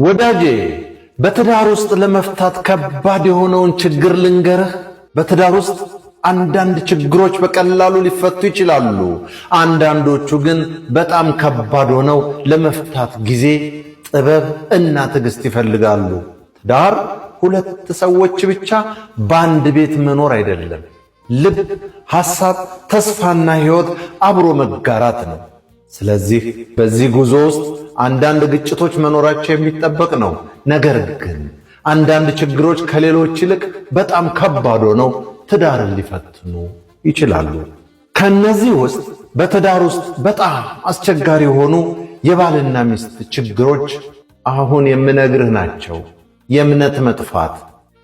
ወዳጄ በትዳር ውስጥ ለመፍታት ከባድ የሆነውን ችግር ልንገርህ። በትዳር ውስጥ አንዳንድ ችግሮች በቀላሉ ሊፈቱ ይችላሉ። አንዳንዶቹ ግን በጣም ከባድ ሆነው ለመፍታት ጊዜ፣ ጥበብ እና ትዕግስት ይፈልጋሉ። ትዳር ሁለት ሰዎች ብቻ በአንድ ቤት መኖር አይደለም። ልብ፣ ሐሳብ፣ ተስፋና ሕይወት አብሮ መጋራት ነው። ስለዚህ በዚህ ጉዞ ውስጥ አንዳንድ ግጭቶች መኖራቸው የሚጠበቅ ነው። ነገር ግን አንዳንድ ችግሮች ከሌሎች ይልቅ በጣም ከባድ ሆነው ትዳርን ሊፈትኑ ይችላሉ። ከነዚህ ውስጥ በትዳር ውስጥ በጣም አስቸጋሪ የሆኑ የባልና ሚስት ችግሮች አሁን የምነግርህ ናቸው። የእምነት መጥፋት።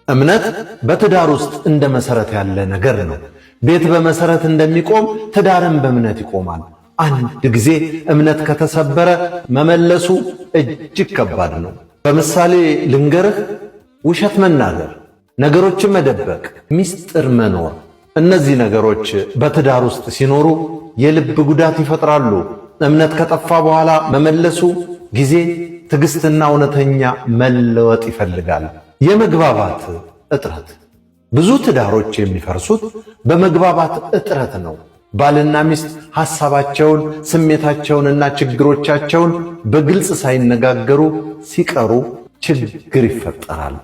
እምነት በትዳር ውስጥ እንደ መሰረት ያለ ነገር ነው። ቤት በመሰረት እንደሚቆም ትዳርን በእምነት ይቆማል። አንድ ጊዜ እምነት ከተሰበረ መመለሱ እጅግ ከባድ ነው። በምሳሌ ልንገርህ። ውሸት መናገር፣ ነገሮችን መደበቅ፣ ሚስጥር መኖር፣ እነዚህ ነገሮች በትዳር ውስጥ ሲኖሩ የልብ ጉዳት ይፈጥራሉ። እምነት ከጠፋ በኋላ መመለሱ ጊዜ፣ ትዕግስትና እውነተኛ መለወጥ ይፈልጋል። የመግባባት እጥረት። ብዙ ትዳሮች የሚፈርሱት በመግባባት እጥረት ነው። ባልና ሚስት ሐሳባቸውን፣ ስሜታቸውንና ችግሮቻቸውን በግልጽ ሳይነጋገሩ ሲቀሩ ችግር ይፈጠራል።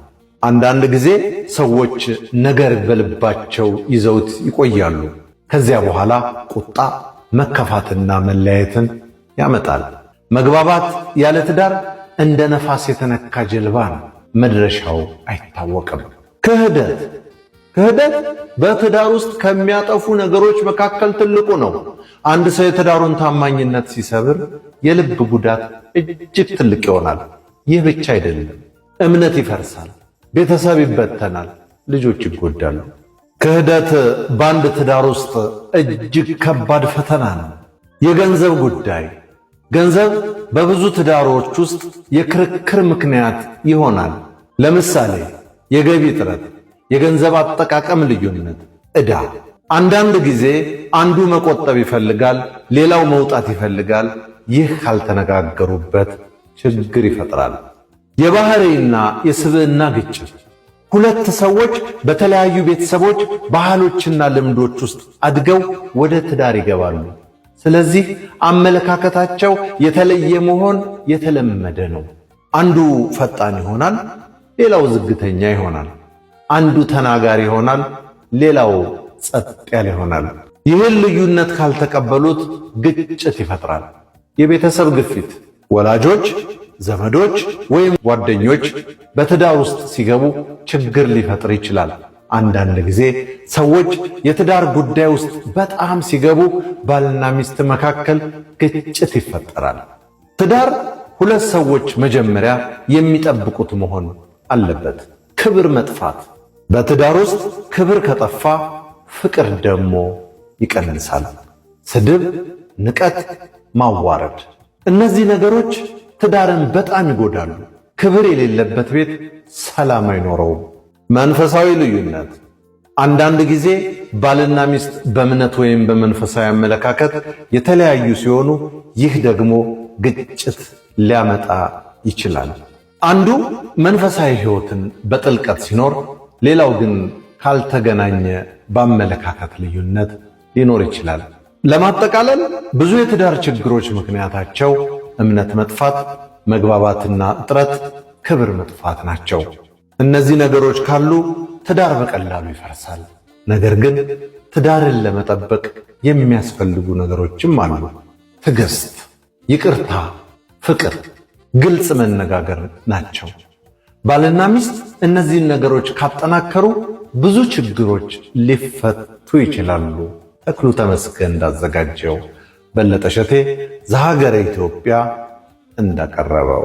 አንዳንድ ጊዜ ሰዎች ነገር በልባቸው ይዘውት ይቆያሉ። ከዚያ በኋላ ቁጣ፣ መከፋትና መለያየትን ያመጣል። መግባባት ያለ ትዳር እንደ ነፋስ የተነካ ጀልባ ነው። መድረሻው አይታወቅም። ክህደት በትዳር ውስጥ ከሚያጠፉ ነገሮች መካከል ትልቁ ነው። አንድ ሰው የትዳሩን ታማኝነት ሲሰብር የልብ ጉዳት እጅግ ትልቅ ይሆናል። ይህ ብቻ አይደለም፣ እምነት ይፈርሳል፣ ቤተሰብ ይበተናል፣ ልጆች ይጎዳሉ። ክህደት በአንድ ትዳር ውስጥ እጅግ ከባድ ፈተና ነው። የገንዘብ ጉዳይ። ገንዘብ በብዙ ትዳሮች ውስጥ የክርክር ምክንያት ይሆናል። ለምሳሌ የገቢ እጥረት፣ የገንዘብ አጠቃቀም ልዩነት፣ ዕዳ። አንዳንድ ጊዜ አንዱ መቆጠብ ይፈልጋል፣ ሌላው መውጣት ይፈልጋል። ይህ ካልተነጋገሩበት ችግር ይፈጥራል። የባህሪና የስብዕና ግጭት። ሁለት ሰዎች በተለያዩ ቤተሰቦች፣ ባህሎችና ልምዶች ውስጥ አድገው ወደ ትዳር ይገባሉ። ስለዚህ አመለካከታቸው የተለየ መሆን የተለመደ ነው። አንዱ ፈጣን ይሆናል፣ ሌላው ዝግተኛ ይሆናል። አንዱ ተናጋሪ ይሆናል፣ ሌላው ጸጥ ያለ ይሆናል። ይህን ልዩነት ካልተቀበሉት ግጭት ይፈጥራል። የቤተሰብ ግፊት። ወላጆች፣ ዘመዶች ወይም ጓደኞች በትዳር ውስጥ ሲገቡ ችግር ሊፈጥር ይችላል። አንዳንድ ጊዜ ሰዎች የትዳር ጉዳይ ውስጥ በጣም ሲገቡ ባልና ሚስት መካከል ግጭት ይፈጠራል። ትዳር ሁለት ሰዎች መጀመሪያ የሚጠብቁት መሆን አለበት። ክብር መጥፋት። በትዳር ውስጥ ክብር ከጠፋ ፍቅር ደግሞ ይቀንሳል። ስድብ፣ ንቀት፣ ማዋረድ፣ እነዚህ ነገሮች ትዳርን በጣም ይጎዳሉ። ክብር የሌለበት ቤት ሰላም አይኖረውም። መንፈሳዊ ልዩነት። አንዳንድ ጊዜ ባልና ሚስት በእምነት ወይም በመንፈሳዊ አመለካከት የተለያዩ ሲሆኑ ይህ ደግሞ ግጭት ሊያመጣ ይችላል። አንዱ መንፈሳዊ ሕይወትን በጥልቀት ሲኖር፣ ሌላው ግን ካልተገናኘ በአመለካከት ልዩነት ሊኖር ይችላል። ለማጠቃለል ብዙ የትዳር ችግሮች ምክንያታቸው እምነት መጥፋት፣ መግባባትና እጥረት፣ ክብር መጥፋት ናቸው። እነዚህ ነገሮች ካሉ ትዳር በቀላሉ ይፈርሳል። ነገር ግን ትዳርን ለመጠበቅ የሚያስፈልጉ ነገሮችም አሉ። ትዕግስት፣ ይቅርታ፣ ፍቅር፣ ግልጽ መነጋገር ናቸው። ባልና ሚስት እነዚህን ነገሮች ካጠናከሩ ብዙ ችግሮች ሊፈቱ ይችላሉ። ተክሉ ተመስገን እንዳዘጋጀው፣ በለጠ ሸቴ ዘሀገረ ኢትዮጵያ እንዳቀረበው